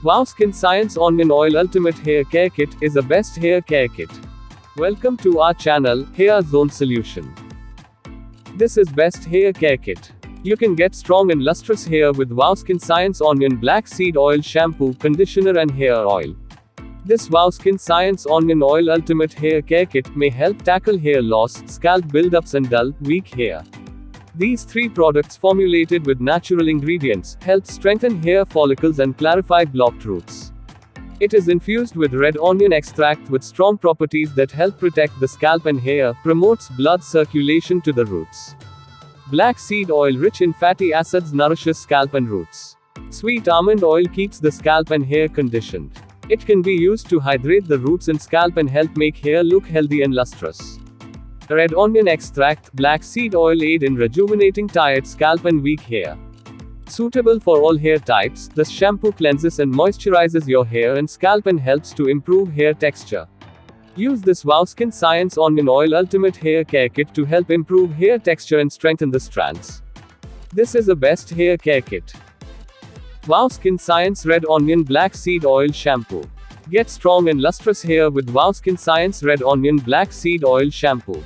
Wow Skin Science Onion Oil Ultimate Hair Care Kit is the best hair care kit. Welcome to our channel, Hair Zone Solution. This is best hair care kit. You can get strong and lustrous hair with Wow Skin Science Onion Black Seed Oil Shampoo, Conditioner and Hair Oil. This Wow Skin Science Onion Oil Ultimate Hair Care Kit may help tackle hair loss, scalp buildups and dull, weak hair. These three products formulated with natural ingredients help strengthen hair follicles and clarify blocked roots. It is infused with red onion extract with strong properties that help protect the scalp and hair, promotes blood circulation to the roots. Black seed oil rich in fatty acids nourishes scalp and roots. Sweet almond oil keeps the scalp and hair conditioned. It can be used to hydrate the roots and scalp and help make hair look healthy and lustrous. Red onion extract, black seed oil aid in rejuvenating tired scalp and weak hair. Suitable for all hair types, this shampoo cleanses and moisturizes your hair and scalp and helps to improve hair texture. Use this Wow Skin Science Onion Oil Ultimate Hair Care Kit to help improve hair texture and strengthen the strands. This is a best hair care kit. Wow Skin Science Red Onion Black Seed Oil Shampoo. Get strong and lustrous hair with Wow Skin Science Red Onion Black Seed Oil Shampoo.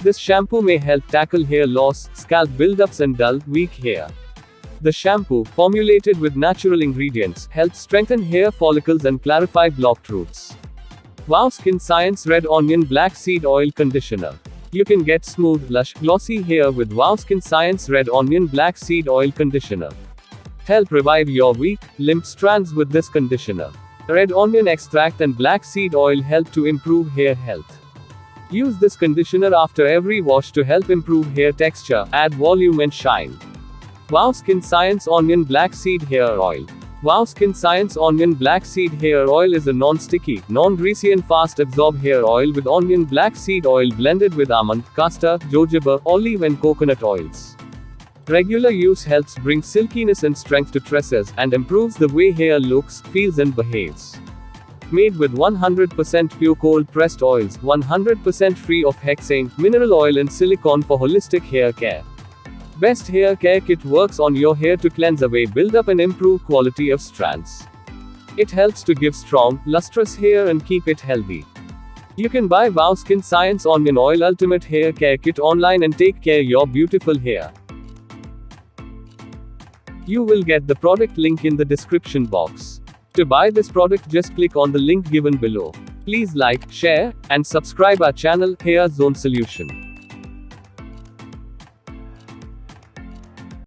This shampoo may help tackle hair loss, scalp buildups and dull, weak hair. The shampoo, formulated with natural ingredients, helps strengthen hair follicles and clarify blocked roots. Wow Skin Science Red Onion Black Seed Oil Conditioner. You can get smooth, lush, glossy hair with Wow Skin Science Red Onion Black Seed Oil Conditioner. Help revive your weak, limp strands with this conditioner. Red onion extract and black seed oil help to improve hair health. Use this conditioner after every wash to help improve hair texture, add volume and shine. Wow Skin Science Onion Black Seed Hair Oil. Wow Skin Science Onion Black Seed Hair Oil is a non-sticky, non-greasy and fast-absorb hair oil with onion black seed oil blended with almond, castor, jojoba, olive and coconut oils. Regular use helps bring silkiness and strength to tresses, and improves the way hair looks, feels and behaves. Made with 100% pure cold-pressed oils, 100% free of hexane, mineral oil and silicone for holistic hair care. Best hair care kit works on your hair to cleanse away buildup and improve quality of strands. It helps to give strong, lustrous hair and keep it healthy. You can buy Wow Skin Science Onion Oil Ultimate Hair Care Kit online and take care your beautiful hair. You will get the product link in the description box. To buy this product, just click on the link given below. Please like, share, and subscribe our channel, Hair Zone Solution.